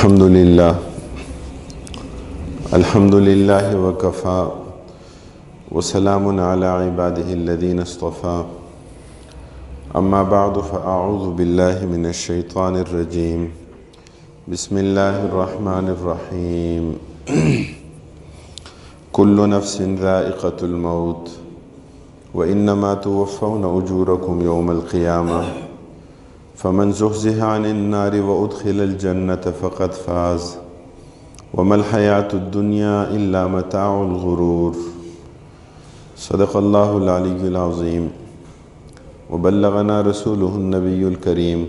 الحمد لله وكفى وسلام على عباده الذين اصطفى أما بعد فأعوذ بالله من الشيطان الرجيم بسم الله الرحمن الرحيم كل نفس ذائقة الموت وإنما توفون أجوركم يوم القيامة فمن زحزح عن النار وأدخل الجنة فقد فاز وما الحياة الدنيا إلا متاع الغرور صدق الله العلي العظيم وبلغنا رسوله النبي الكريم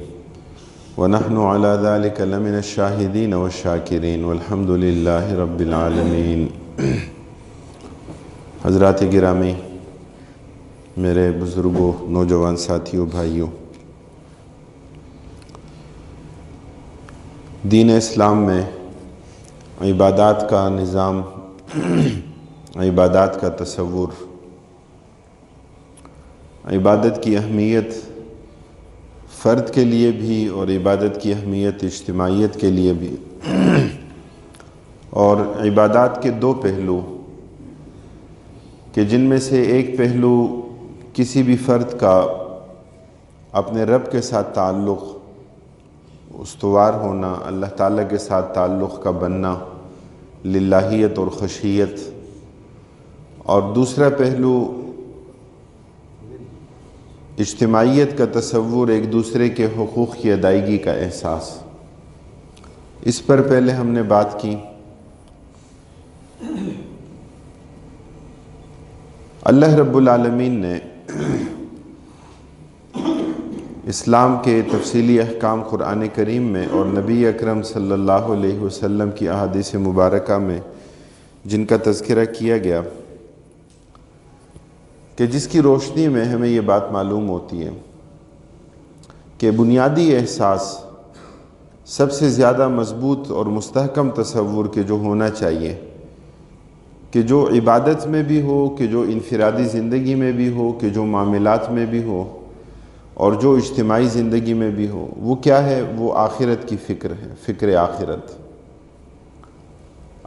ونحن على ذلك لمن الشاهدين والشاكرين والحمد لله رب العالمين۔ حضرات گرامی، میرے بزرگوں، نوجوان ساتھیوں، بھائیوں، دین اسلام میں عبادات کا نظام، عبادات کا تصور، عبادت کی اہمیت فرد کے لیے بھی اور عبادت کی اہمیت اجتماعیت کے لیے بھی، اور عبادات کے دو پہلو کہ جن میں سے ایک پہلو کسی بھی فرد کا اپنے رب کے ساتھ تعلق استوار ہونا، اللہ تعالیٰ کے ساتھ تعلق کا بننا، للہیت اور خشیت، اور دوسرا پہلو اجتماعیت کا تصور، ایک دوسرے کے حقوق کی ادائیگی کا احساس۔ اس پر پہلے ہم نے بات کی۔ اللہ رب العالمین نے اسلام کے تفصیلی احکام قرآن کریم میں اور نبی اکرم صلی اللہ علیہ وسلم کی احادیث مبارکہ میں جن کا تذکرہ کیا گیا، کہ جس کی روشنی میں ہمیں یہ بات معلوم ہوتی ہے کہ بنیادی احساس، سب سے زیادہ مضبوط اور مستحکم تصور کہ جو ہونا چاہیے، کہ جو عبادت میں بھی ہو، کہ جو انفرادی زندگی میں بھی ہو، کہ جو معاملات میں بھی ہو، اور جو اجتماعی زندگی میں بھی ہو، وہ کیا ہے؟ وہ آخرت کی فکر ہے، فکر آخرت۔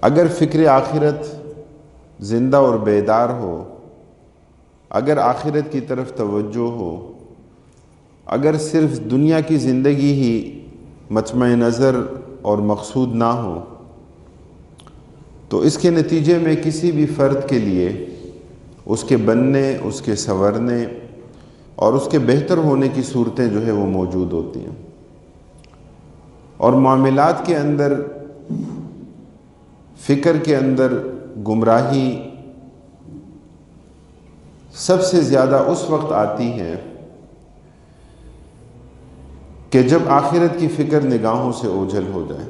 اگر فکر آخرت زندہ اور بیدار ہو، اگر آخرت کی طرف توجہ ہو، اگر صرف دنیا کی زندگی ہی مطمع نظر اور مقصود نہ ہو، تو اس کے نتیجے میں کسی بھی فرد کے لیے اس کے بننے، اس کے سنورنے اور اس کے بہتر ہونے کی صورتیں جو ہے وہ موجود ہوتی ہیں، اور معاملات کے اندر، فکر کے اندر گمراہی سب سے زیادہ اس وقت آتی ہے کہ جب آخرت کی فکر نگاہوں سے اوجھل ہو جائے۔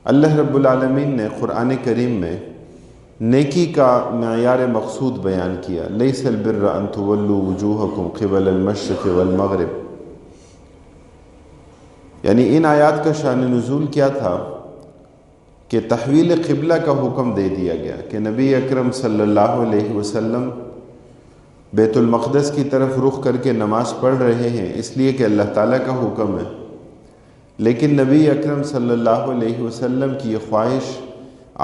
اللہ رب العالمین نے قرآن کریم میں نیکی کا معیار مقصود بیان کیا، لیس البر ان تولوا وجوہکم قبل المشرق والمغرب، یعنی ان آیات کا شان نزول کیا تھا کہ تحویل قبلہ کا حکم دے دیا گیا کہ نبی اکرم صلی اللہ علیہ وسلم بیت المقدس کی طرف رخ کر کے نماز پڑھ رہے ہیں، اس لیے کہ اللہ تعالیٰ کا حکم ہے، لیکن نبی اکرم صلی اللہ علیہ وسلم کی یہ خواہش،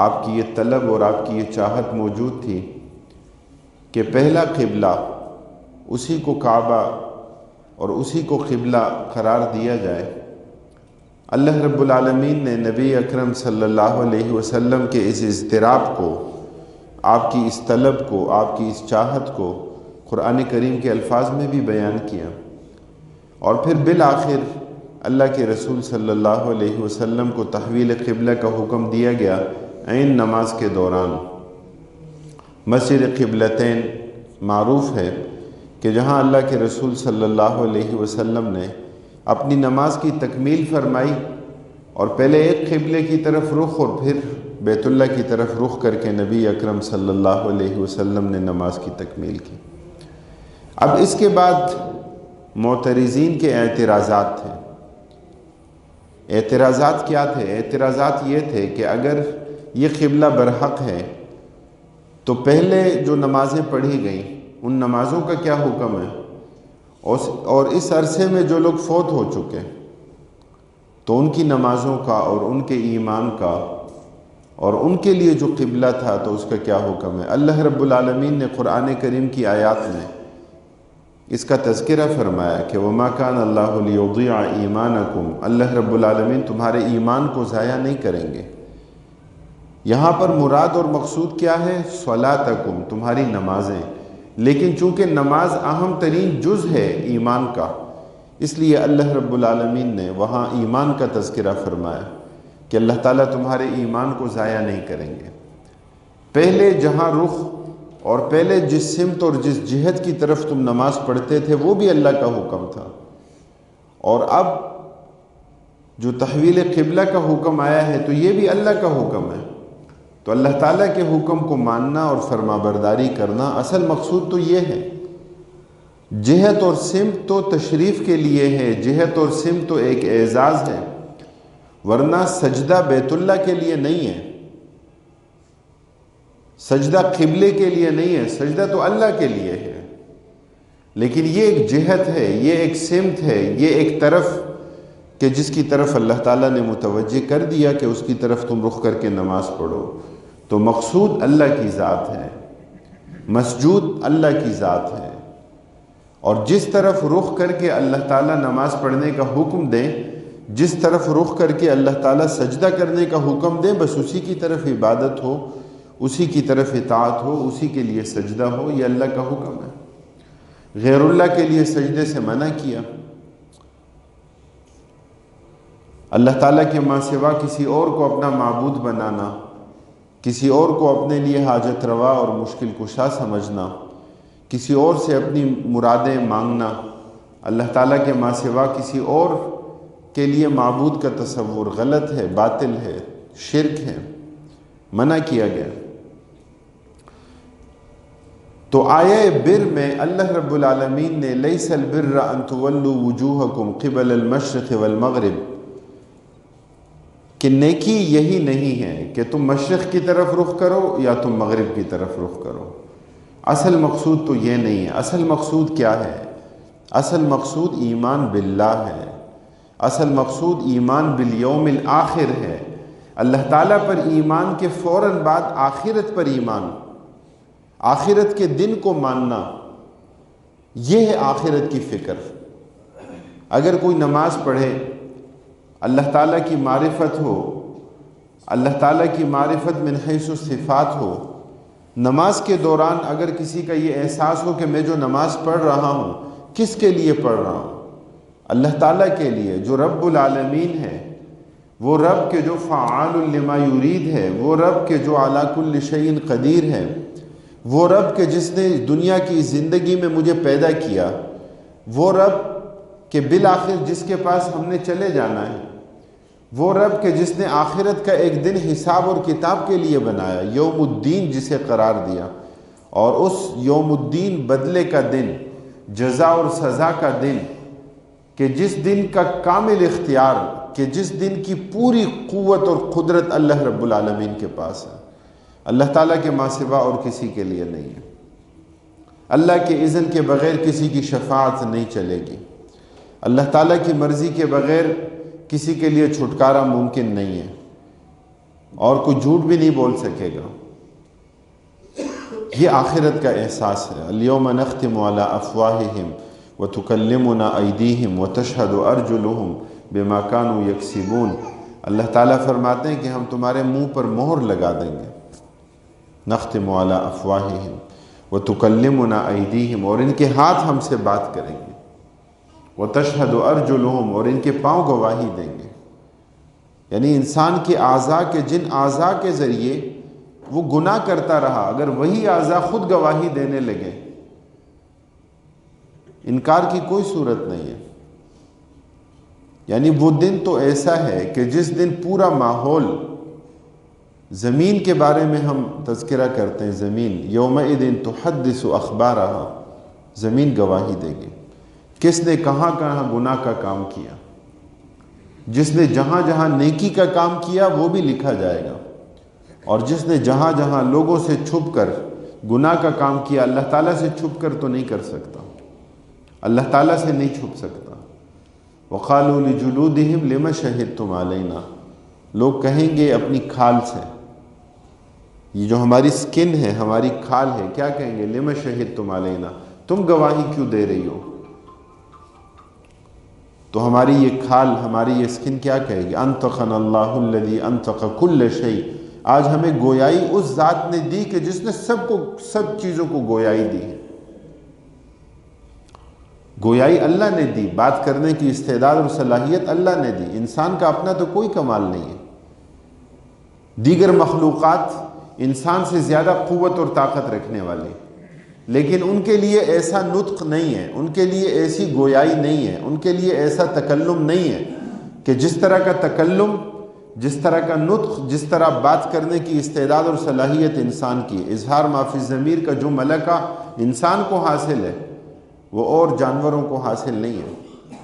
آپ کی یہ طلب اور آپ کی یہ چاہت موجود تھی کہ پہلا قبلہ اسی کو کعبہ اور اسی کو قبلہ قرار دیا جائے۔ اللہ رب العالمین نے نبی اکرم صلی اللہ علیہ وسلم کے اس اضطراب کو، آپ کی اس طلب کو، آپ کی اس چاہت کو قرآن کریم کے الفاظ میں بھی بیان کیا، اور پھر بالآخر اللہ کے رسول صلی اللہ علیہ وسلم کو تحویل قبلہ کا حکم دیا گیا عین نماز کے دوران۔ مسجد قبلتین معروف ہے کہ جہاں اللہ کے رسول صلی اللہ علیہ وسلم نے اپنی نماز کی تکمیل فرمائی، اور پہلے ایک قبلے کی طرف رخ اور پھر بیت اللہ کی طرف رخ کر کے نبی اکرم صلی اللہ علیہ وسلم نے نماز کی تکمیل کی۔ اب اس کے بعد معترضین کے اعتراضات تھے۔ اعتراضات کیا تھے؟ اعتراضات یہ تھے کہ اگر یہ قبلہ برحق ہے تو پہلے جو نمازیں پڑھی گئیں ان نمازوں کا کیا حکم ہے، اور اس عرصے میں جو لوگ فوت ہو چکے تو ان کی نمازوں کا اور ان کے ایمان کا اور ان کے لیے جو قبلہ تھا تو اس کا کیا حکم ہے؟ اللہ رب العالمین نے قرآن کریم کی آیات میں اس کا تذکرہ فرمایا کہ وَمَا كَانَ اللَّهُ لِيُضِيعَ إِيمَانَكُمْ، اللہ رب العالمین تمہارے ایمان کو ضائع نہیں کریں گے۔ یہاں پر مراد اور مقصود کیا ہے؟ صلاتکم، تمہاری نمازیں۔ لیکن چونکہ نماز اہم ترین جز ہے ایمان کا، اس لیے اللہ رب العالمین نے وہاں ایمان کا تذکرہ فرمایا کہ اللہ تعالیٰ تمہارے ایمان کو ضائع نہیں کریں گے۔ پہلے جہاں رخ اور پہلے جس سمت اور جس جہت کی طرف تم نماز پڑھتے تھے وہ بھی اللہ کا حکم تھا، اور اب جو تحویل قبلہ کا حکم آیا ہے تو یہ بھی اللہ کا حکم ہے۔ تو اللہ تعالیٰ کے حکم کو ماننا اور فرما برداری کرنا، اصل مقصود تو یہ ہے۔ جہت اور سمت تو تشریف کے لیے ہے، جہت اور سمت تو ایک اعزاز ہے، ورنہ سجدہ بیت اللہ کے لیے نہیں ہے، سجدہ قبلے کے لیے نہیں ہے، سجدہ تو اللہ کے لیے ہے۔ لیکن یہ ایک جہت ہے، یہ ایک سمت ہے، یہ ایک طرف کہ جس کی طرف اللہ تعالیٰ نے متوجہ کر دیا کہ اس کی طرف تم رخ کر کے نماز پڑھو۔ تو مقصود اللہ کی ذات ہے، مسجود اللہ کی ذات ہے، اور جس طرف رخ کر کے اللہ تعالیٰ نماز پڑھنے کا حکم دیں، جس طرف رخ کر کے اللہ تعالیٰ سجدہ کرنے کا حکم دیں، بس اسی کی طرف عبادت ہو، اسی کی طرف اطاعت ہو، اسی کے لیے سجدہ ہو، یہ اللہ کا حکم ہے۔ غیر اللہ کے لیے سجدے سے منع کیا۔ اللہ تعالیٰ کے ماں سوا کسی اور کو اپنا معبود بنانا، کسی اور کو اپنے لیے حاجت روا اور مشکل کشا سمجھنا، کسی اور سے اپنی مرادیں مانگنا، اللہ تعالیٰ کے ماں سوا کسی اور کے لیے معبود کا تصور غلط ہے، باطل ہے، شرک ہے، منع کیا گیا۔ تو آیہ بر میں اللہ رب العالمین نے لیس البر ان تولوا وجوہکم قبل المشرق والمغرب، کہ نیکی یہی نہیں ہے کہ تم مشرق کی طرف رخ کرو یا تم مغرب کی طرف رخ کرو۔ اصل مقصود تو یہ نہیں ہے۔ اصل مقصود کیا ہے؟ اصل مقصود ایمان باللہ ہے، اصل مقصود ایمان بالیوم الآخر ہے، اللہ تعالیٰ پر ایمان کے فوراً بعد آخرت پر ایمان، آخرت کے دن کو ماننا، یہ ہے آخرت کی فکر۔ اگر کوئی نماز پڑھے، اللہ تعالیٰ کی معرفت ہو، اللہ تعالیٰ کی معرفت من حیث الصفات ہو، نماز کے دوران اگر کسی کا یہ احساس ہو کہ میں جو نماز پڑھ رہا ہوں کس کے لیے پڑھ رہا ہوں؟ اللہ تعالیٰ کے لیے، جو رب العالمین ہے، وہ رب کے جو فعال لما یرید ہے، وہ رب کے جو علی کل شیء قدیر ہے، وہ رب کے جس نے دنیا کی زندگی میں مجھے پیدا کیا، وہ رب کہ بالآخر جس کے پاس ہم نے چلے جانا ہے، وہ رب کہ جس نے آخرت کا ایک دن حساب اور کتاب کے لیے بنایا، یوم الدین جسے قرار دیا، اور اس یوم الدین بدلے کا دن، جزا اور سزا کا دن، کہ جس دن کا کامل اختیار، کہ جس دن کی پوری قوت اور قدرت اللہ رب العالمین کے پاس ہے، اللہ تعالیٰ کے ماں سوا اور کسی کے لیے نہیں ہے۔ اللہ کے اذن کے بغیر کسی کی شفاعت نہیں چلے گی، اللہ تعالیٰ کی مرضی کے بغیر کسی کے لیے چھٹکارا ممکن نہیں ہے، اور کوئی جھوٹ بھی نہیں بول سکے گا۔ یہ آخرت کا احساس ہے۔ الیوم نختم علی افواہہم وتکلمنا ایدیہم وتشہد ارجلہم بما کانوا یکسبون۔ اللہ تعالیٰ فرماتے ہیں کہ ہم تمہارے منہ پر مہر لگا دیں گے، نختم علی افواہہم وتکلمنا ایدیہم، اور ان کے ہاتھ ہم سے بات کریں گے، وتشہد ارجلہم، اور ان کے پاؤں گواہی دیں گے۔ یعنی انسان کے اعضاء کے جن اعضاء کے ذریعے وہ گناہ کرتا رہا، اگر وہی اعضاء خود گواہی دینے لگے، انکار کی کوئی صورت نہیں ہے۔ یعنی وہ دن تو ایسا ہے کہ جس دن پورا ماحول، زمین کے بارے میں ہم تذکرہ کرتے ہیں، زمین یومئذ تحدث اخبارہا، زمین گواہی دے گی کس نے کہاں کہاں گناہ کا کام کیا۔ جس نے جہاں جہاں نیکی کا کام کیا وہ بھی لکھا جائے گا، اور جس نے جہاں جہاں لوگوں سے چھپ کر گناہ کا کام کیا، اللہ تعالیٰ سے چھپ کر تو نہیں کر سکتا، اللہ تعالیٰ سے نہیں چھپ سکتا، وقالوا لجلودهم لم شهدتم علینا، لوگ کہیں گے اپنی کھال سے، یہ جو ہماری سکن ہے، ہماری کھال ہے، کیا کہیں گے؟ لم شہدتم علینا، تم گواہی کیوں دے رہی ہو؟ تو ہماری یہ کھال، ہماری یہ سکن کیا کہے گی؟ انطقنا اللہ الذی انطق کل شیء، آج ہمیں گویائی اس ذات نے دی کہ جس نے سب چیزوں کو گویائی دی ہے۔ گویائی اللہ نے دی، بات کرنے کی استعداد اور صلاحیت اللہ نے دی، انسان کا اپنا تو کوئی کمال نہیں ہے۔ دیگر مخلوقات انسان سے زیادہ قوت اور طاقت رکھنے والی، لیکن ان کے لیے ایسا نطق نہیں ہے، ان کے لیے ایسی گویائی نہیں ہے، ان کے لیے ایسا تکلم نہیں ہے کہ جس طرح کا تکلم، جس طرح کا نطق، جس طرح بات کرنے کی استعداد اور صلاحیت انسان کی، اظہار ما فی الضمیر کا جو ملکہ انسان کو حاصل ہے وہ اور جانوروں کو حاصل نہیں ہے۔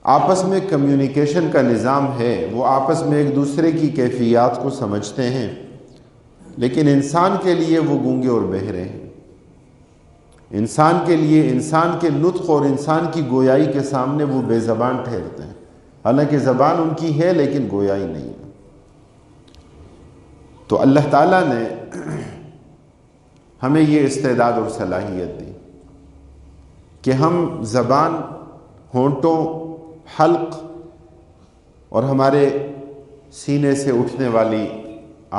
آپس میں کمیونیکیشن کا نظام ہے، وہ آپس میں ایک دوسرے کی کیفیات کو سمجھتے ہیں، لیکن انسان کے لیے وہ گونگے اور بہرے ہیں۔ انسان کے لیے، انسان کے نطق اور انسان کی گویائی کے سامنے وہ بے زبان ٹھہرتے ہیں، حالانکہ زبان ان کی ہے لیکن گویائی نہیں ہے۔ تو اللہ تعالیٰ نے ہمیں یہ استعداد اور صلاحیت دی کہ ہم زبان، ہونٹوں، حلق اور ہمارے سینے سے اٹھنے والی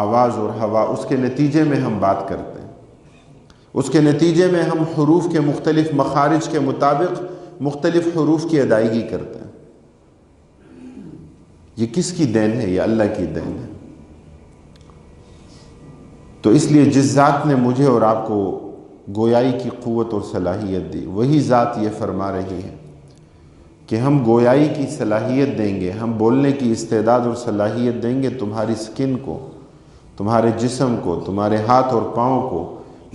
آواز اور ہوا، اس کے نتیجے میں ہم بات کرتے ہیں، اس کے نتیجے میں ہم حروف کے مختلف مخارج کے مطابق مختلف حروف کی ادائیگی کرتے ہیں۔ یہ کس کی دین ہے؟ یہ اللہ کی دین ہے۔ تو اس لیے جس ذات نے مجھے اور آپ کو گویائی کی قوت اور صلاحیت دی، وہی ذات یہ فرما رہی ہے کہ ہم گویائی کی صلاحیت دیں گے، ہم بولنے کی استعداد اور صلاحیت دیں گے تمہاری سکن کو، تمہارے جسم کو، تمہارے ہاتھ اور پاؤں کو،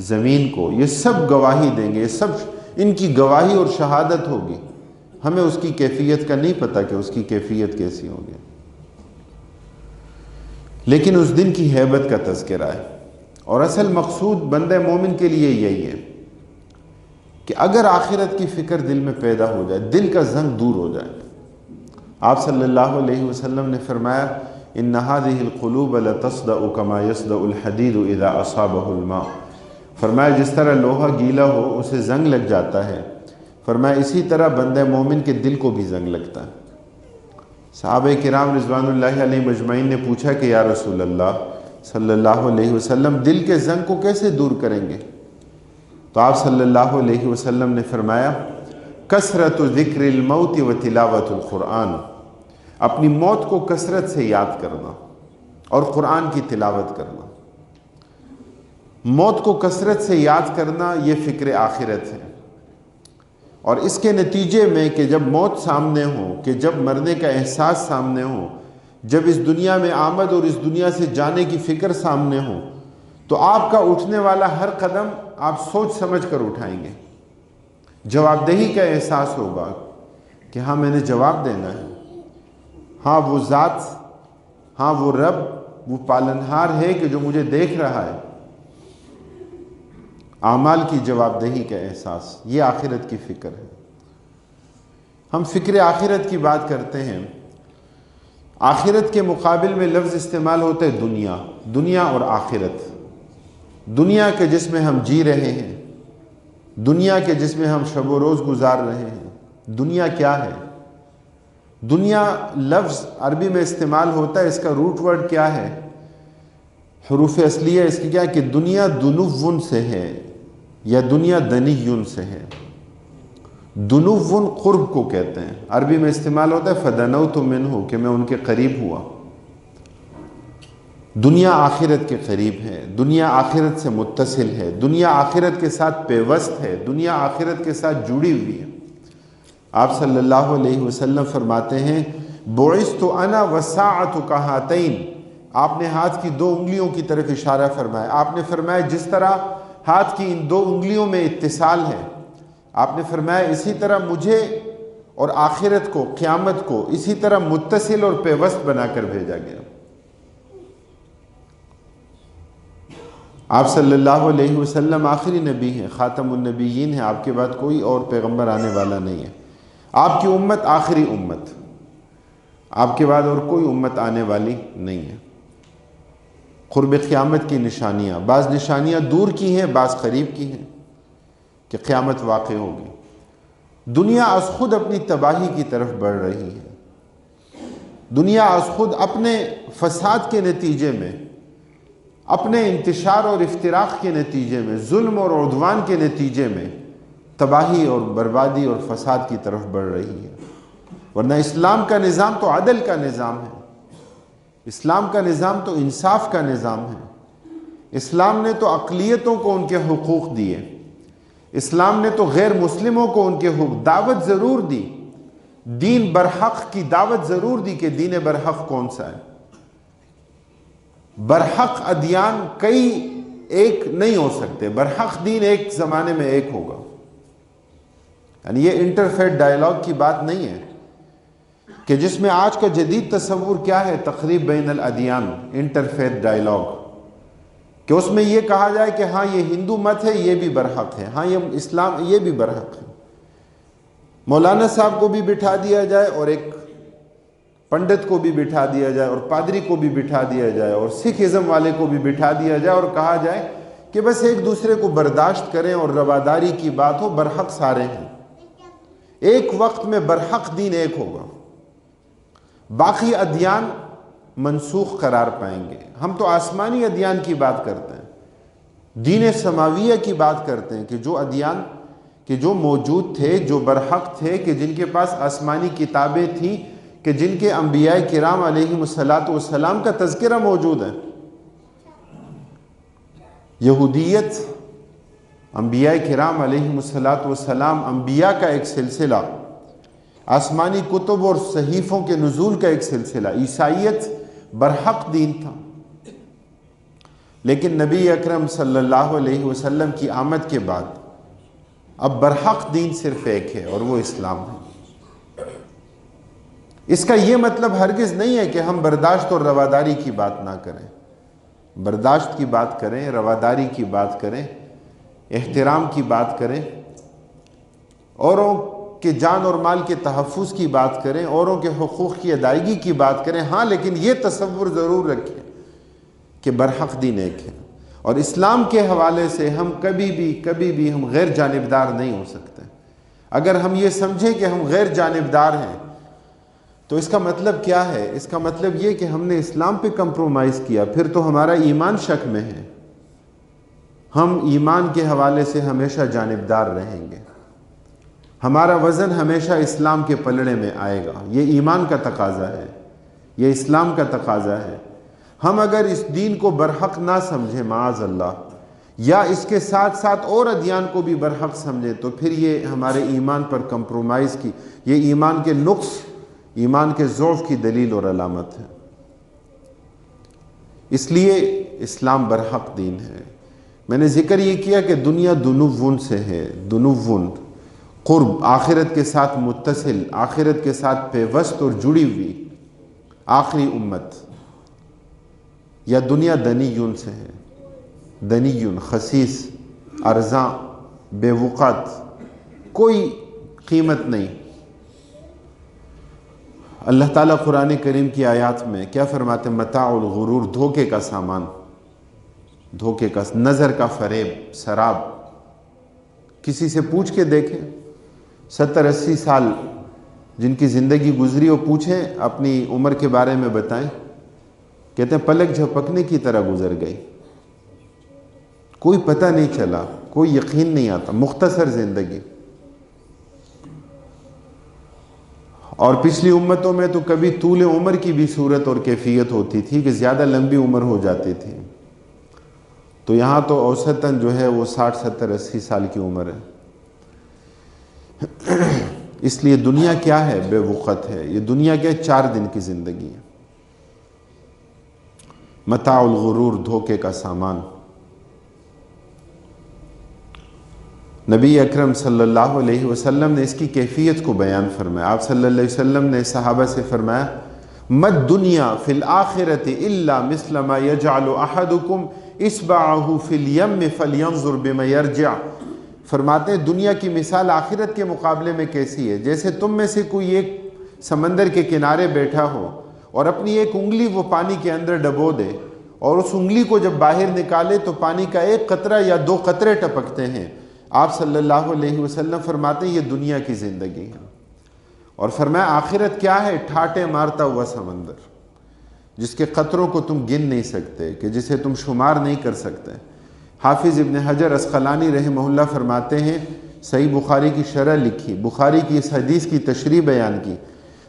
زمین کو، یہ سب گواہی دیں گے، یہ سب ان کی گواہی اور شہادت ہوگی۔ ہمیں اس کی کیفیت کا نہیں پتہ کہ اس کی کیفیت کیسی ہوگی، لیکن اس دن کی ہیبت کا تذکرہ ہے۔ اور اصل مقصود بندہ مومن کے لیے یہی ہے کہ اگر آخرت کی فکر دل میں پیدا ہو جائے، دل کا زنگ دور ہو جائے۔ آپ صلی اللہ علیہ وسلم نے فرمایا ان هذه القلوب لتصدأ كما يصدأ الحديد اذا اصابه الماء، فرمایا جس طرح لوہا گیلا ہو اسے زنگ لگ جاتا ہے، فرمایا اسی طرح بندہ مومن کے دل کو بھی زنگ لگتا ہے۔ صحابہ کرام رضوان اللہ علیہ مجمعین نے پوچھا کہ یا رسول اللہ صلی اللہ علیہ وسلم دل کے زنگ کو کیسے دور کریں گے؟ تو آپ صلی اللہ علیہ وسلم نے فرمایا کثرت ذکر الموت و تلاوت القرآن، اپنی موت کو کثرت سے یاد کرنا اور قرآن کی تلاوت کرنا۔ موت کو کثرت سے یاد کرنا یہ فکر آخرت ہے، اور اس کے نتیجے میں کہ جب موت سامنے ہو، کہ جب مرنے کا احساس سامنے ہو، جب اس دنیا میں آمد اور اس دنیا سے جانے کی فکر سامنے ہو، تو آپ کا اٹھنے والا ہر قدم آپ سوچ سمجھ کر اٹھائیں گے۔ جواب دہی کا احساس ہوگا کہ ہاں میں نے جواب دینا ہے، ہاں وہ ذات، ہاں وہ رب، وہ پالنہار ہے کہ جو مجھے دیکھ رہا ہے۔ اعمال کی جواب دہی کا احساس، یہ آخرت کی فکر ہے۔ ہم فکر آخرت کی بات کرتے ہیں، آخرت کے مقابل میں لفظ استعمال ہوتا ہے دنیا، دنیا اور آخرت۔ دنیا کے جس میں ہم جی رہے ہیں، دنیا کے جس میں ہم شب و روز گزار رہے ہیں، دنیا کیا ہے؟ دنیا لفظ عربی میں استعمال ہوتا ہے، اس کا روٹ ورڈ کیا ہے؟ حروف اصلیہ اس کی کیا ہے کہ دنیا دنون سے ہے یا دنیا دنیون سے ہے۔ دنون قرب کو کہتے ہیں، عربی میں استعمال ہوتا ہے فدنوت منہ، کہ میں ان کے قریب ہوا۔ دنیا آخرت کے قریب ہے، دنیا آخرت سے متصل ہے، دنیا آخرت کے ساتھ پیوست ہے، دنیا آخرت کے ساتھ جڑی ہوئی ہے۔ آپ صلی اللہ علیہ وسلم فرماتے ہیں بعثت انا والساعۃ کہاتین، آپ نے ہاتھ کی دو انگلیوں کی طرف اشارہ فرمایا۔ آپ نے فرمایا جس طرح ہاتھ کی ان دو انگلیوں میں اتصال ہے، آپ نے فرمایا اسی طرح مجھے اور آخرت کو، قیامت کو اسی طرح متصل اور پیوست بنا کر بھیجا گیا۔ آپ صلی اللہ علیہ وسلم آخری نبی ہیں، خاتم النبیین ہیں، آپ کے بعد کوئی اور پیغمبر آنے والا نہیں ہے۔ آپ کی امت آخری امت، آپ کے بعد اور کوئی امت آنے والی نہیں ہے۔ قرب قیامت کی نشانیاں، بعض نشانیاں دور کی ہیں، بعض قریب کی ہیں کہ قیامت واقع ہوگی۔ دنیا از خود اپنی تباہی کی طرف بڑھ رہی ہے۔ دنیا از خود اپنے فساد کے نتیجے میں، اپنے انتشار اور افتراق کے نتیجے میں، ظلم اور عدوان کے نتیجے میں تباہی اور بربادی اور فساد کی طرف بڑھ رہی ہے۔ ورنہ اسلام کا نظام تو عدل کا نظام ہے، اسلام کا نظام تو انصاف کا نظام ہے۔ اسلام نے تو اقلیتوں کو ان کے حقوق دیے، اسلام نے تو غیر مسلموں کو ان کے حقوق، دعوت ضرور دی، دین برحق کی دعوت ضرور دی کہ دین برحق کون سا ہے۔ برحق ادیان کئی ایک نہیں ہو سکتے، برحق دین ایک زمانے میں ایک ہوگا۔ یعنی یہ انٹرفیتھ ڈائیلاگ کی بات نہیں ہے کہ جس میں آج کا جدید تصور کیا ہے، تقریب بین الادیان، انٹرفیتھ ڈائیلاگ، کہ اس میں یہ کہا جائے کہ ہاں یہ ہندو مت ہے، یہ بھی برحق ہے، ہاں یہ اسلام یہ بھی برحق ہے۔ مولانا صاحب کو بھی بٹھا دیا جائے اور ایک پنڈت کو بھی بٹھا دیا جائے اور پادری کو بھی بٹھا دیا جائے اور سکھ ازم والے کو بھی بٹھا دیا جائے اور کہا جائے کہ بس ایک دوسرے کو برداشت کریں اور رواداری کی بات ہو، برحق سارے ہیں۔ ایک وقت میں برحق دین ایک ہوگا، باقی ادیان منسوخ قرار پائیں گے۔ ہم تو آسمانی ادیان کی بات کرتے ہیں، دین سماویہ کی بات کرتے ہیں کہ جو ادیان کہ جو موجود تھے، جو برحق تھے، کہ جن کے پاس آسمانی کتابیں تھیں، کہ جن کے انبیاء کرام علیہم السلام کا تذکرہ موجود ہے۔ یہودیت، انبیاء کرام علیہم السلام، انبیاء کا ایک سلسلہ، آسمانی کتب اور صحیفوں کے نزول کا ایک سلسلہ۔ عیسائیت برحق دین تھا، لیکن نبی اکرم صلی اللہ علیہ وسلم کی آمد کے بعد اب برحق دین صرف ایک ہے اور وہ اسلام ہے۔ اس کا یہ مطلب ہرگز نہیں ہے کہ ہم برداشت اور رواداری کی بات نہ کریں۔ برداشت کی بات کریں، رواداری کی بات کریں، احترام کی بات کریں، اوروں کے جان اور مال کے تحفظ کی بات کریں، اوروں کے حقوق کی ادائیگی کی بات کریں، ہاں، لیکن یہ تصور ضرور رکھیں کہ برحق دین ایک ہے۔ اور اسلام کے حوالے سے ہم کبھی بھی ہم غیر جانبدار نہیں ہو سکتے۔ اگر ہم یہ سمجھیں کہ ہم غیر جانبدار ہیں تو اس کا مطلب کیا ہے؟ اس کا مطلب یہ کہ ہم نے اسلام پہ کمپرومائز کیا، پھر تو ہمارا ایمان شک میں ہے۔ ہم ایمان کے حوالے سے ہمیشہ جانبدار رہیں گے، ہمارا وزن ہمیشہ اسلام کے پلڑے میں آئے گا۔ یہ ایمان کا تقاضا ہے، یہ اسلام کا تقاضا ہے۔ ہم اگر اس دین کو برحق نہ سمجھیں معاذ اللہ، یا اس کے ساتھ ساتھ اور ادیان کو بھی برحق سمجھیں، تو پھر یہ ہمارے ایمان پر کمپرومائز کی، یہ ایمان کے نقص، ایمان کے ضعف کی دلیل اور علامت ہے۔ اس لیے اسلام برحق دین ہے۔ میں نے ذکر یہ کیا کہ دنیا دنون سے ہے، دنون، قرب، آخرت کے ساتھ متصل، آخرت کے ساتھ پیوست اور جڑی ہوئی آخری امت، یا دنیا دنیون سے ہے، دنیون، خسیس، ارزاں، بے وقت، کوئی قیمت نہیں۔ اللہ تعالیٰ قرآن کریم کی آیات میں کیا فرماتے ہیں؟ متاع الغرور، دھوکے کا سامان، دھوکے کا، نظر کا فریب، سراب۔ کسی سے پوچھ کے دیکھیں، 70-80 سال جن کی زندگی گزری وہ پوچھیں اپنی عمر کے بارے میں بتائیں، کہتے ہیں پلک جھپکنے کی طرح گزر گئی، کوئی پتہ نہیں چلا، کوئی یقین نہیں آتا، مختصر زندگی۔ اور پچھلی امتوں میں تو کبھی طول عمر کی بھی صورت اور کیفیت ہوتی تھی کہ زیادہ لمبی عمر ہو جاتی تھی، تو یہاں تو اوسطاً جو ہے وہ 60 70 80 سال کی عمر ہے۔ اس لیے دنیا کیا ہے؟ بے وقت ہے۔ یہ دنیا کیا ہے؟ 4 دن کی زندگی ہے۔ متاع الغرور، دھوکے کا سامان۔ نبی اکرم صلی اللہ علیہ وسلم نے اس کی کیفیت کو بیان فرمایا۔ آپ صلی اللہ علیہ وسلم نے صحابہ سے فرمایا، مَا الدُّنْيَا فِي الْآخِرَةِ إِلَّا مِثْلَ مَا يَجْعَلُ أَحَدُكُمْ إِصْبَعَهُ فِي الْيَمِّ فَلْيَنْظُرْ بِمَا يَرْجِعُ فرماتے ہیں دنیا کی مثال آخرت کے مقابلے میں کیسی ہے؟ جیسے تم میں سے کوئی ایک سمندر کے کنارے بیٹھا ہو اور اپنی ایک انگلی وہ پانی کے اندر ڈبو دے، اور اس انگلی کو جب باہر نکالے تو پانی کا ایک قطرہ یا دو قطرے ٹپکتے ہیں۔ آپ صلی اللہ علیہ وسلم فرماتے ہیں یہ دنیا کی زندگی ہے، اور فرمایا آخرت کیا ہے؟ ٹھاٹے مارتا ہوا سمندر، جس کے قطروں کو تم گن نہیں سکتے، کہ جسے تم شمار نہیں کر سکتے۔ حافظ ابن حجر عسقلانی رحمہ اللہ فرماتے ہیں، صحیح بخاری کی شرح لکھی، بخاری کی اس حدیث کی تشریح بیان کی،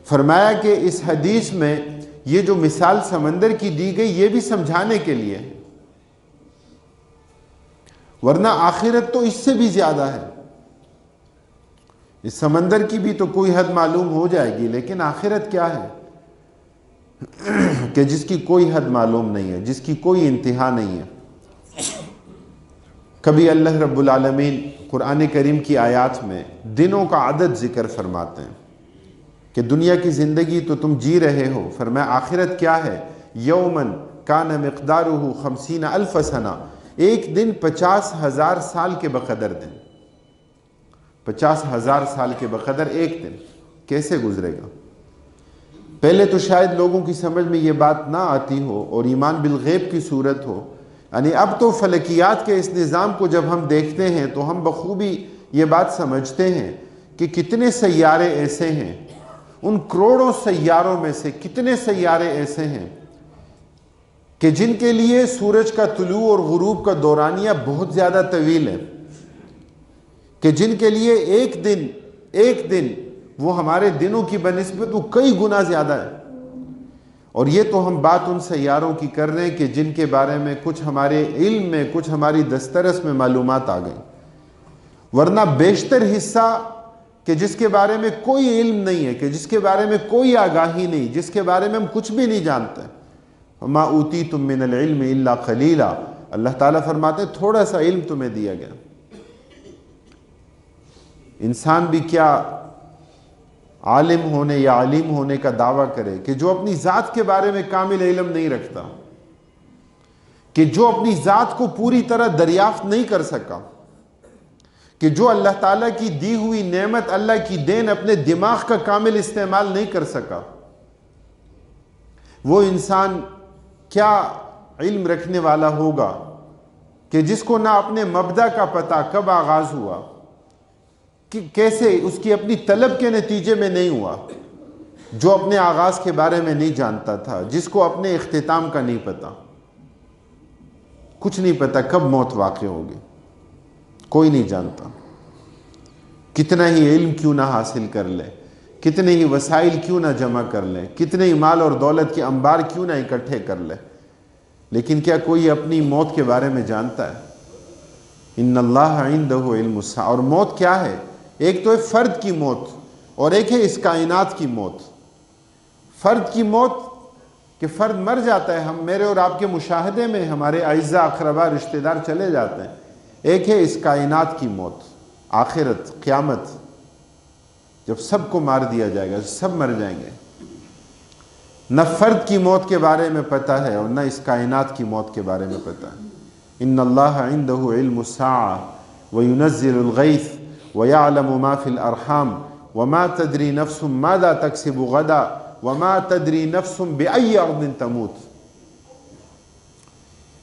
فرمایا کہ اس حدیث میں یہ جو مثال سمندر کی دی گئی یہ بھی سمجھانے کے لیے ہے، ورنہ آخرت تو اس سے بھی زیادہ ہے۔ اس سمندر کی بھی تو کوئی حد معلوم ہو جائے گی، لیکن آخرت کیا ہے کہ جس کی کوئی حد معلوم نہیں ہے، جس کی کوئی انتہا نہیں ہے۔ کبھی اللہ رب العالمین قرآن کریم کی آیات میں دنوں کا عدد ذکر فرماتے ہیں کہ دنیا کی زندگی تو تم جی رہے ہو، فرمایا آخرت کیا ہے؟ یومن کان مقدارہ 50,000 سنہ، ایک دن 50,000 سال کے بقدر دن، 50,000 سال کے بقدر ایک دن کیسے گزرے گا؟ پہلے تو شاید لوگوں کی سمجھ میں یہ بات نہ آتی ہو اور ایمان بالغیب کی صورت ہو، یعنی اب تو فلکیات کے اس نظام کو جب ہم دیکھتے ہیں تو ہم بخوبی یہ بات سمجھتے ہیں کہ کتنے سیارے ایسے ہیں، ان کروڑوں سیاروں میں سے کتنے سیارے ایسے ہیں کہ جن کے لیے سورج کا طلوع اور غروب کا دورانیہ بہت زیادہ طویل ہے، کہ جن کے لیے ایک دن وہ ہمارے دنوں کی بنسبت وہ کئی گنا زیادہ ہے۔ اور یہ تو ہم بات ان سیاروں کی کر رہے ہیں کہ جن کے بارے میں کچھ ہمارے علم میں، کچھ ہماری دسترس میں معلومات آ گئیں، ورنہ بیشتر حصہ کہ جس کے بارے میں کوئی علم نہیں ہے، کہ جس کے بارے میں کوئی آگاہی نہیں، جس کے بارے میں ہم کچھ بھی نہیں جانتے۔ وَمَا أُوتِيتُم مِّنَ الْعِلْمِ إِلَّا قَلِيلًا، اللہ تعالیٰ فرماتے ہیں تھوڑا سا علم تمہیں دیا گیا۔ انسان بھی کیا عالم ہونے یا علیم ہونے کا دعویٰ کرے کہ جو اپنی ذات کے بارے میں کامل علم نہیں رکھتا، کہ جو اپنی ذات کو پوری طرح دریافت نہیں کر سکا، کہ جو اللہ تعالیٰ کی دی ہوئی نعمت، اللہ کی دین اپنے دماغ کا کامل استعمال نہیں کر سکا، وہ انسان کیا علم رکھنے والا ہوگا کہ جس کو نہ اپنے مبدأ کا پتہ کب آغاز ہوا، کہ کیسے اس کی اپنی طلب کے نتیجے میں نہیں ہوا، جو اپنے آغاز کے بارے میں نہیں جانتا تھا، جس کو اپنے اختتام کا نہیں پتا، کچھ نہیں پتا کب موت واقع ہوگی، کوئی نہیں جانتا۔ کتنا ہی علم کیوں نہ حاصل کر لے، کتنے ہی وسائل کیوں نہ جمع کر لے، کتنے ہی مال اور دولت کے انبار کیوں نہ اکٹھے کر لے، لیکن کیا کوئی اپنی موت کے بارے میں جانتا ہے؟ ان اللہ عندہ علم الساعہ۔ اور موت کیا ہے؟ ایک تو ہے فرد کی موت اور ایک ہے اس کائنات کی موت۔ فرد کی موت کہ فرد مر جاتا ہے، ہم میرے اور آپ کے مشاہدے میں ہمارے اعزاء اقربا رشتہ دار چلے جاتے ہیں۔ ایک ہے اس کائنات کی موت، آخرت، قیامت، جب سب کو مار دیا جائے گا، سب مر جائیں گے۔ نہ فرد کی موت کے بارے میں پتہ ہے اور نہ اس کائنات کی موت کے بارے میں پتہ ہے۔ ان اللہ عندہ علم الساعہ وینزل الغیث ویعلم ما فی الارحام وما تدری نفس ماذا تکسب غدا وما تدری نفس بأی ارض تموت۔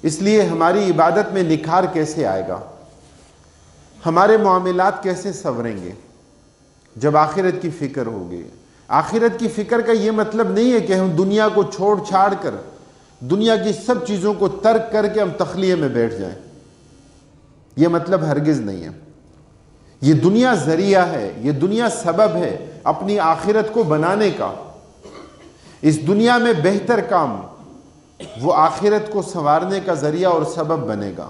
اس لیے ہماری عبادت میں نکھار کیسے آئے گا، ہمارے معاملات کیسے سنوریں گے جب آخرت کی فکر ہوگی۔ آخرت کی فکر کا یہ مطلب نہیں ہے کہ ہم دنیا کو چھوڑ چھاڑ کر، دنیا کی سب چیزوں کو ترک کر کے ہم تخلیے میں بیٹھ جائیں، یہ مطلب ہرگز نہیں ہے۔ یہ دنیا ذریعہ ہے، یہ دنیا سبب ہے اپنی آخرت کو بنانے کا۔ اس دنیا میں بہتر کام وہ آخرت کو سنوارنے کا ذریعہ اور سبب بنے گا۔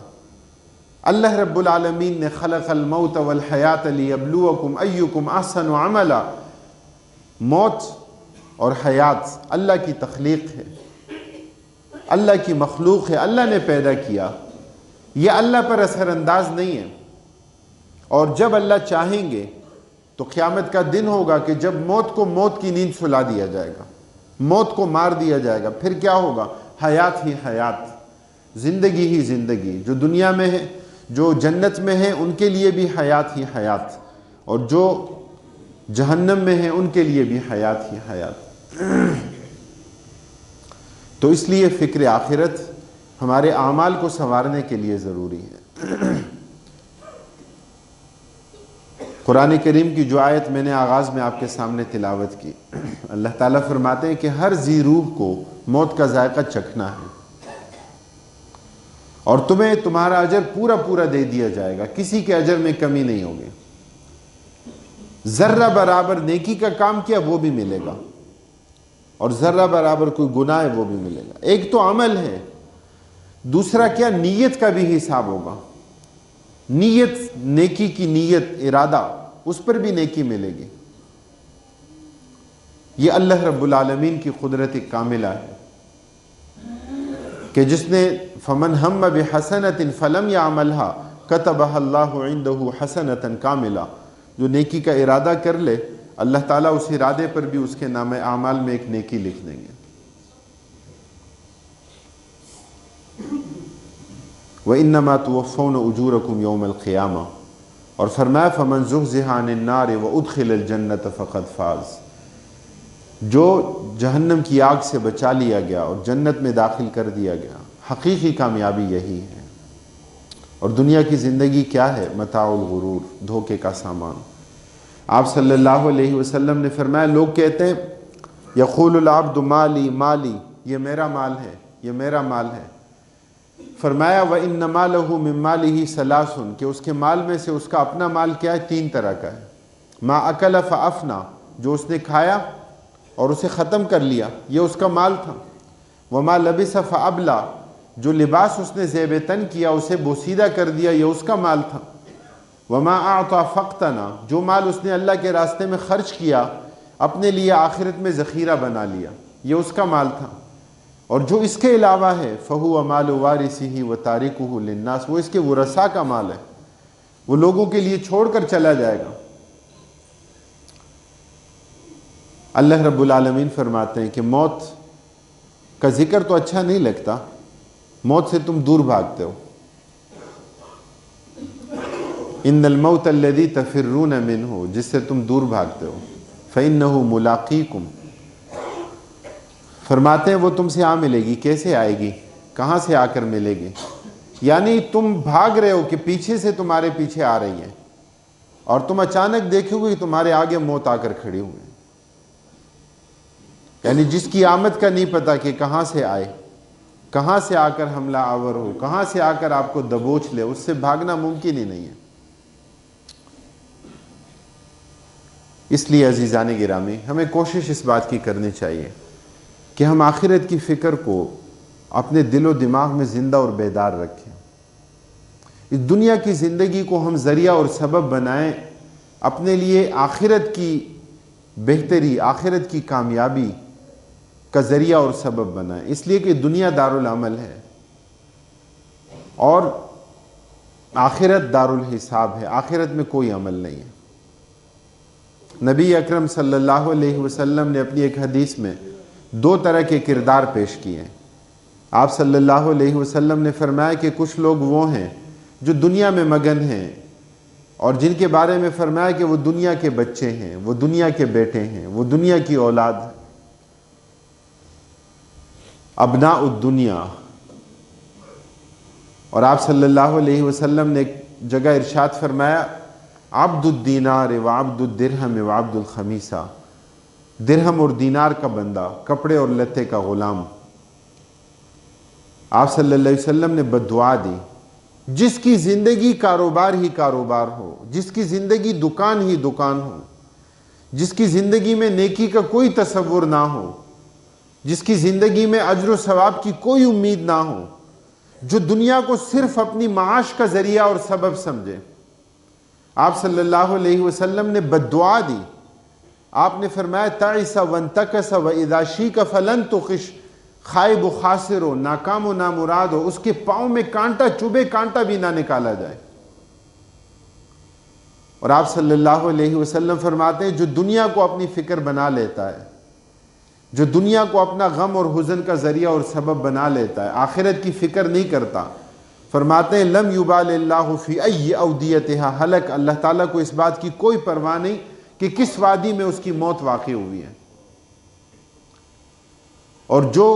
اللہ رب العالمین نے خلق الموت والحیات لیبلوکم ایکم احسن عملا، موت اور حیات اللہ کی تخلیق ہے، اللہ کی مخلوق ہے، اللہ نے پیدا کیا، یہ اللہ پر اثر انداز نہیں ہے۔ اور جب اللہ چاہیں گے تو قیامت کا دن ہوگا کہ جب موت کو موت کی نیند سلا دیا جائے گا، موت کو مار دیا جائے گا، پھر کیا ہوگا؟ حیات ہی حیات، زندگی ہی زندگی۔ جو دنیا میں ہے جو جنت میں ہیں ان کے لیے بھی حیات ہی حیات، اور جو جہنم میں ہیں ان کے لیے بھی حیات ہی حیات۔ تو اس لیے فکر آخرت ہمارے اعمال کو سنوارنے کے لیے ضروری ہے۔ قرآن کریم کی جو آیت میں نے آغاز میں آپ کے سامنے تلاوت کی، اللہ تعالیٰ فرماتے ہیں کہ ہر ذی روح کو موت کا ذائقہ چکھنا ہے، اور تمہیں تمہارا اجر پورا پورا دے دیا جائے گا، کسی کے اجر میں کمی نہیں ہوگی۔ ذرہ برابر نیکی کا کام کیا وہ بھی ملے گا، اور ذرہ برابر کوئی گناہ ہے وہ بھی ملے گا۔ ایک تو عمل ہے، دوسرا کیا نیت کا بھی حساب ہوگا۔ نیت، نیکی کی نیت، ارادہ، اس پر بھی نیکی ملے گی۔ یہ اللہ رب العالمین کی قدرت کاملہ ہے کہ جس نے فمن ہم بحسنۃ فلم یعملها کتبها اللہ عنده حسنۃ کاملہ، جو نیکی کا ارادہ کر لے اللہ تعالیٰ اس ارادے پر بھی اس کے نام اعمال میں ایک نیکی لکھ دیں گے۔ وَإِنَّمَا تُوَفَّوْنَ أُجُورَكُمْ يَوْمَ الْقِيَامَةِ، اور فرمایا فَمَنْ زُحْزِحَ عَنِ النَّارِ وَأُدْخِلَ الْجَنَّةَ فَقَدْ فَازَ، جو جہنم کی آگ سے بچا لیا گیا اور جنت میں داخل کر دیا گیا، حقیقی کامیابی یہی ہے۔ اور دنیا کی زندگی کیا ہے؟ متاع الغرور، دھوکے کا سامان۔ آپ صلی اللہ علیہ وسلم نے فرمایا، لوگ کہتے ہیں یقول العبد مالی مالی، یہ میرا مال ہے، یہ میرا مال ہے۔ فرمایا وَإِنَّ مَالَهُ مِن مَالِهِ ثَلَاثٌ، کہ اس کے مال میں سے اس کا اپنا مال کیا ہے؟ 3 طرح کا ہے۔ مَا أَكَلَ فَأَفْنَى، جو اس نے کھایا اور اسے ختم کر لیا، یہ اس کا مال تھا۔ وَمَا لَبِسَ فَأَبْلَى، جو لباس اس نے زیب تن کیا، اسے بوسیدہ کر دیا، یہ اس کا مال تھا۔ وَمَا أَعْطَى فَاقْتَنَى، جو مال اس نے اللہ کے راستے میں خرچ کیا، اپنے لیے آخرت میں ذخیرہ بنا لیا، یہ اس کا مال تھا۔ اور جو اس کے علاوہ ہے فَهُوَ مَالُ وَارِثِهِ وَتَارِكُهُ لِلنَّاسِ، وہ اس کے ورثاء کا مال ہے، وہ لوگوں کے لیے چھوڑ کر چلا جائے گا۔ اللہ رب العالمین فرماتے ہیں کہ موت کا ذکر تو اچھا نہیں لگتا، موت سے تم دور بھاگتے ہو۔ ان الموت الذی تفرون منہ، جس سے تم دور بھاگتے ہو، فإنہ ملاقیکم، فرماتے ہیں وہ تم سے آ ملے گی۔ کیسے آئے گی؟ کہاں سے آ کر ملے گی؟ یعنی تم بھاگ رہے ہو کہ پیچھے سے تمہارے پیچھے آ رہی ہے، اور تم اچانک دیکھو گے کہ تمہارے آگے موت آ کر کھڑی ہوئی ہے۔ یعنی جس کی آمد کا نہیں پتا کہ کہاں سے آئے، کہاں سے آ کر حملہ آور ہو، کہاں سے آ کر آپ کو دبوچ لے، اس سے بھاگنا ممکن ہی نہیں ہے۔ اس لیے عزیزان گرامی، ہمیں کوشش اس بات کی کرنی چاہیے کہ ہم آخرت کی فکر کو اپنے دل و دماغ میں زندہ اور بیدار رکھیں۔ اس دنیا کی زندگی کو ہم ذریعہ اور سبب بنائیں، اپنے لیے آخرت کی بہتری، آخرت کی کامیابی کا ذریعہ اور سبب بنائیں، اس لیے کہ دنیا دارالعمل ہے اور آخرت دارالحساب ہے، آخرت میں کوئی عمل نہیں ہے۔ نبی اکرم صلی اللہ علیہ وسلم نے اپنی ایک حدیث میں 2 طرح کے کردار پیش کیے ہیں۔ آپ صلی اللہ علیہ وسلم نے فرمایا کہ کچھ لوگ وہ ہیں جو دنیا میں مگن ہیں، اور جن کے بارے میں فرمایا کہ وہ دنیا کے بچے ہیں، وہ دنیا کے بیٹے ہیں، وہ دنیا کی اولاد ہے۔ ابناء الدنیا۔ اور آپ صلی اللہ علیہ وسلم نے ایک جگہ ارشاد فرمایا عبد الدینار و عبد الدرہم و عبد الخمیسہ، درہم اور دینار کا بندہ، کپڑے اور لتے کا غلام۔ آپ صلی اللہ علیہ وسلم نے بد دعا دی، جس کی زندگی کاروبار ہی کاروبار ہو، جس کی زندگی دکان ہی دکان ہو، جس کی زندگی میں نیکی کا کوئی تصور نہ ہو، جس کی زندگی میں اجر و ثواب کی کوئی امید نہ ہو، جو دنیا کو صرف اپنی معاش کا ذریعہ اور سبب سمجھے، آپ صلی اللہ علیہ وسلم نے بد دعا دی۔ آپ نے فرمایا تعس وانتکس واذا شیک فلن تخش، خائب و خاسر ہو، ناکام و نامراد ہو، اس کے پاؤں میں کانٹا چبھے، کانٹا بھی نہ نکالا جائے۔ اور آپ صلی اللہ علیہ وسلم فرماتے ہیں جو دنیا کو اپنی فکر بنا لیتا ہے، جو دنیا کو اپنا غم اور حزن کا ذریعہ اور سبب بنا لیتا ہے، آخرت کی فکر نہیں کرتا، فرماتے ہیں لم یبال اللہ فی ای اودیتہا ہلک، اللہ تعالیٰ کو اس بات کی کوئی پرواہ نہیں کہ کس وادی میں اس کی موت واقع ہوئی ہے۔ اور جو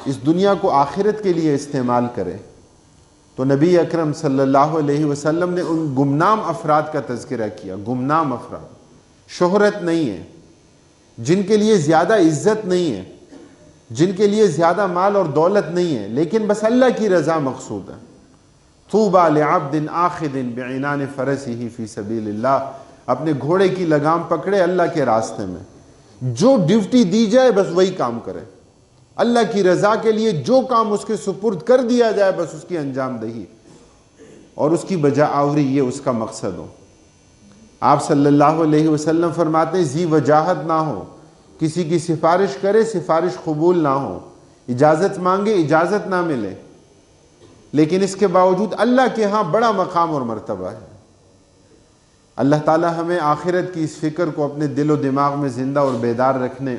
اس دنیا کو آخرت کے لیے استعمال کرے، تو نبی اکرم صلی اللہ علیہ وسلم نے ان گمنام افراد کا تذکرہ کیا۔ گمنام افراد، شہرت نہیں ہے، جن کے لیے زیادہ عزت نہیں ہے، جن کے لیے زیادہ مال اور دولت نہیں ہے، لیکن بس اللہ کی رضا مقصود ہے۔ طوبیٰ لعبد آخذ بعنان فرسہ فی سبیل اللہ، اپنے گھوڑے کی لگام پکڑے اللہ کے راستے میں، جو ڈیوٹی دی جائے بس وہی کام کرے، اللہ کی رضا کے لیے جو کام اس کے سپرد کر دیا جائے بس اس کی انجام دہی اور اس کی بجا آوری، یہ اس کا مقصد ہو۔ آپ صلی اللہ علیہ وسلم فرماتے ہیں ذی وجاہت نہ ہو، کسی کی سفارش کرے سفارش قبول نہ ہو، اجازت مانگے اجازت نہ ملے، لیکن اس کے باوجود اللہ کے ہاں بڑا مقام اور مرتبہ ہے۔ اللہ تعالی ہمیں آخرت کی اس فکر کو اپنے دل و دماغ میں زندہ اور بیدار رکھنے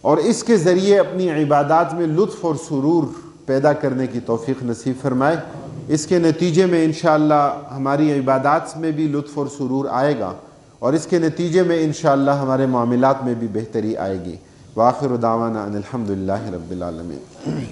اور اس کے ذریعے اپنی عبادات میں لطف اور سرور پیدا کرنے کی توفیق نصیب فرمائے۔ اس کے نتیجے میں انشاءاللہ ہماری عبادات میں بھی لطف اور سرور آئے گا، اور اس کے نتیجے میں انشاءاللہ ہمارے معاملات میں بھی بہتری آئے گی۔ وآخر دعوانا ان الحمدللہ رب العالمین۔